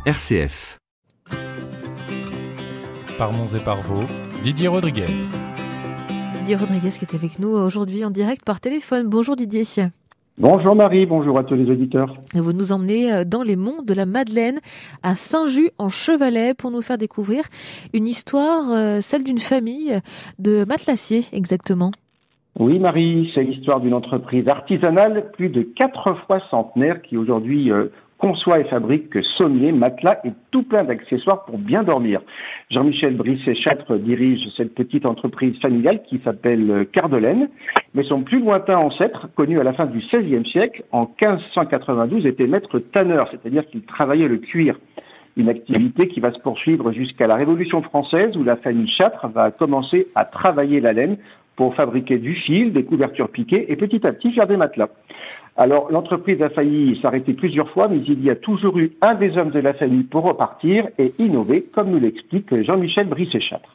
RCF. Par Monts et par Vaux, Didier Rodriguez. Didier Rodriguez qui est avec nous aujourd'hui en direct par téléphone. Bonjour Didier. Bonjour Marie, bonjour à tous les auditeurs. Vous nous emmenez dans les monts de la Madeleine, à Saint-Just-en-Chevalet, pour nous faire découvrir une histoire, celle d'une famille de matelassiers exactement. Oui Marie, c'est l'histoire d'une entreprise artisanale plus de 4 fois centenaire qui aujourd'hui conçoit et fabrique sommiers, matelas et tout plein d'accessoires pour bien dormir. Jean-Michel Brisset-Châtre dirige cette petite entreprise familiale qui s'appelle Cardelaine, mais son plus lointain ancêtre, connu à la fin du XVIe siècle, en 1592, était maître tanneur, c'est-à-dire qu'il travaillait le cuir. Une activité qui va se poursuivre jusqu'à la Révolution française où la famille Châtre va commencer à travailler la laine pour fabriquer du fil, des couvertures piquées et petit à petit faire des matelas. Alors, l'entreprise a failli s'arrêter plusieurs fois, mais il y a toujours eu un des hommes de la famille pour repartir et innover, comme nous l'explique Jean-Michel Brisset-Châtre.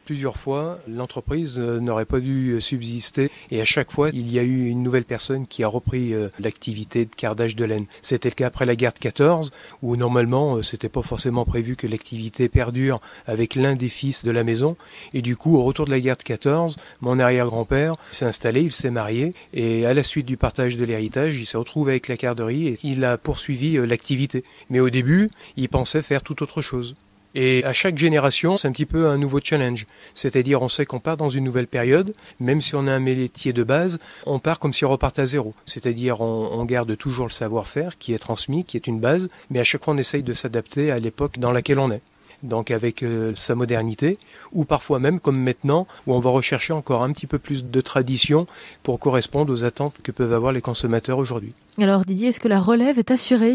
Plusieurs fois, l'entreprise n'aurait pas dû subsister et à chaque fois, il y a eu une nouvelle personne qui a repris l'activité de cardage de laine. C'était le cas après la guerre de 14, où normalement, c'était pas forcément prévu que l'activité perdure avec l'un des fils de la maison. Et du coup, au retour de la guerre de 14, mon arrière-grand-père s'est installé, il s'est marié et à la suite du partage de l'héritage, il s'est retrouvé avec la carderie et il a poursuivi l'activité. Mais au début, il pensait faire tout autre chose. Et à chaque génération, c'est un petit peu un nouveau challenge. C'est-à-dire, on sait qu'on part dans une nouvelle période, même si on a un métier de base, on part comme si on repartait à zéro. C'est-à-dire, on garde toujours le savoir-faire qui est transmis, qui est une base, mais à chaque fois, on essaye de s'adapter à l'époque dans laquelle on est. Donc avec sa modernité, ou parfois même comme maintenant, où on va rechercher encore un petit peu plus de tradition pour correspondre aux attentes que peuvent avoir les consommateurs aujourd'hui. Alors Didier, est-ce que la relève est assurée ?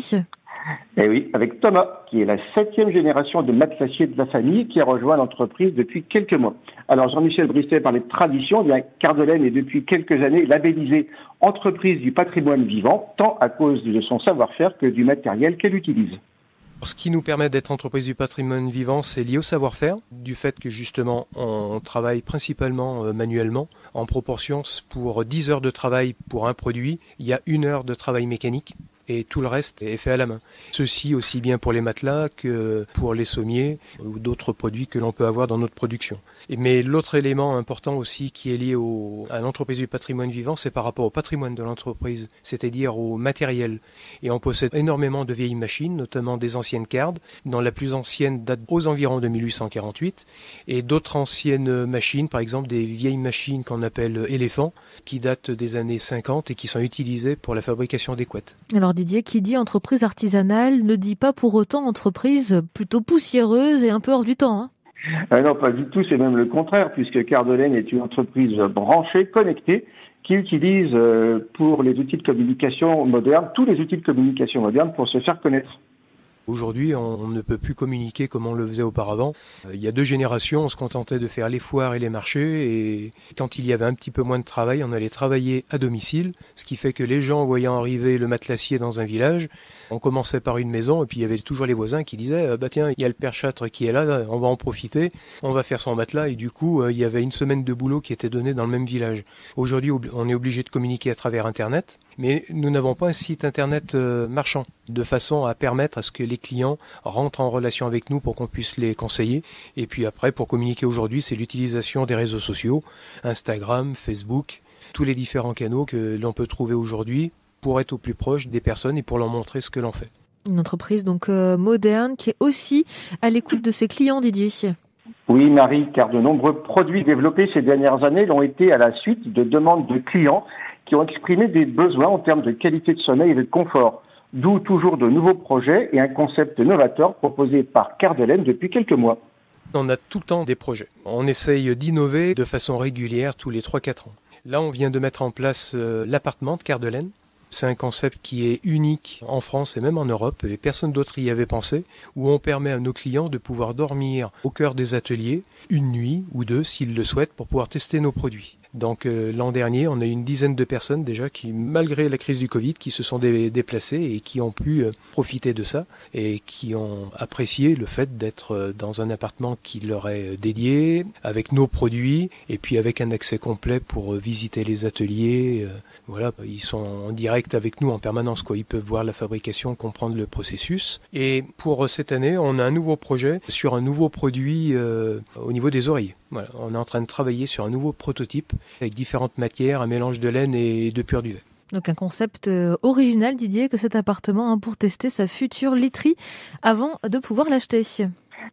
Eh oui, avec Thomas, qui est la 7e génération de matelassiers de la famille, qui a rejoint l'entreprise depuis quelques mois. Alors Jean-Michel Brisset parlait de tradition, eh bien Cardelaine est depuis quelques années labellisée entreprise du patrimoine vivant, tant à cause de son savoir-faire que du matériel qu'elle utilise. Ce qui nous permet d'être entreprise du patrimoine vivant, c'est lié au savoir-faire, du fait que justement on travaille principalement manuellement. En proportion, pour 10 heures de travail pour un produit, il y a 1 heure de travail mécanique. Et tout le reste est fait à la main. Ceci aussi bien pour les matelas que pour les sommiers ou d'autres produits que l'on peut avoir dans notre production. Mais l'autre élément important aussi qui est lié à l'entreprise du patrimoine vivant, c'est par rapport au patrimoine de l'entreprise, c'est-à-dire au matériel. Et on possède énormément de vieilles machines, notamment des anciennes cardes, dont la plus ancienne date aux environs de 1848, et d'autres anciennes machines, par exemple des vieilles machines qu'on appelle éléphants, qui datent des années 50 et qui sont utilisées pour la fabrication des couettes. Alors Didier, qui dit entreprise artisanale ne dit pas pour autant entreprise plutôt poussiéreuse et un peu hors du temps, hein. Non, pas du tout, c'est même le contraire, puisque Cardelaine est une entreprise branchée, connectée, qui utilise pour les outils de communication modernes, tous les outils de communication modernes pour se faire connaître. Aujourd'hui, on ne peut plus communiquer comme on le faisait auparavant. Il y a 2 générations, on se contentait de faire les foires et les marchés, et quand il y avait un petit peu moins de travail, on allait travailler à domicile, ce qui fait que les gens, voyant arriver le matelassier dans un village, on commençait par une maison, et puis il y avait toujours les voisins qui disaient « Tiens, il y a le père Châtre qui est là, on va en profiter, on va faire son matelas », et du coup, il y avait 1 semaine de boulot qui était donnée dans le même village. Aujourd'hui, on est obligé de communiquer à travers Internet, mais nous n'avons pas un site Internet marchand, de façon à permettre à ce que les clients rentrent en relation avec nous pour qu'on puisse les conseiller. Et puis après, pour communiquer aujourd'hui, c'est l'utilisation des réseaux sociaux, Instagram, Facebook, tous les différents canaux que l'on peut trouver aujourd'hui pour être au plus proche des personnes et pour leur montrer ce que l'on fait. Une entreprise donc moderne qui est aussi à l'écoute de ses clients, Didier. Oui Marie, car de nombreux produits développés ces dernières années l'ont été à la suite de demandes de clients qui ont exprimé des besoins en termes de qualité de sommeil et de confort. D'où toujours de nouveaux projets et un concept novateur proposé par Cardelaine depuis quelques mois. On a tout le temps des projets. On essaye d'innover de façon régulière tous les 3-4 ans. Là, on vient de mettre en place l'appartement de Cardelaine. C'est un concept qui est unique en France et même en Europe, et personne d'autre y avait pensé, où on permet à nos clients de pouvoir dormir au cœur des ateliers, 1 nuit ou 2 s'ils le souhaitent, pour pouvoir tester nos produits. Donc l'an dernier, on a eu une dizaine de personnes déjà qui, malgré la crise du Covid, qui se sont déplacées et qui ont pu profiter de ça et qui ont apprécié le fait d'être dans un appartement qui leur est dédié, avec nos produits et puis avec un accès complet pour visiter les ateliers. Voilà, ils sont en direct avec nous en permanence, quoi. Ils peuvent voir la fabrication, comprendre le processus. Et pour cette année, on a un nouveau projet sur un nouveau produit au niveau des oreillers. Voilà, on est en train de travailler sur un nouveau prototype avec différentes matières, un mélange de laine et de pur duvet. Donc un concept original, Didier, que cet appartement pour tester sa future literie avant de pouvoir l'acheter.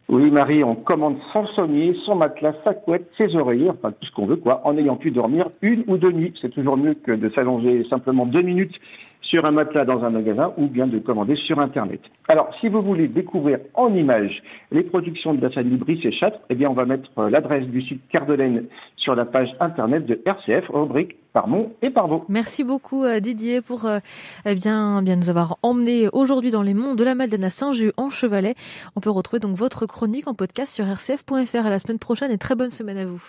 Oui, Marie, on commande son sommier, son matelas, sa couette, ses oreillers, enfin tout ce qu'on veut, quoi, en ayant pu dormir 1 ou 2 nuits. C'est toujours mieux que de s'allonger simplement 2 minutes sur un matelas dans un magasin ou bien de commander sur Internet. Alors, si vous voulez découvrir en images les productions de la famille Brice et Châtre, eh bien, on va mettre l'adresse du site Cœur de Laine sur la page Internet de RCF, rubrique Parmont et Parvaux. Merci beaucoup Didier pour bien nous avoir emmenés aujourd'hui dans les monts de la Madeleine à Saint-Just-en-Chevalet. On peut retrouver donc votre chronique en podcast sur rcf.fr. À la semaine prochaine et très bonne semaine à vous.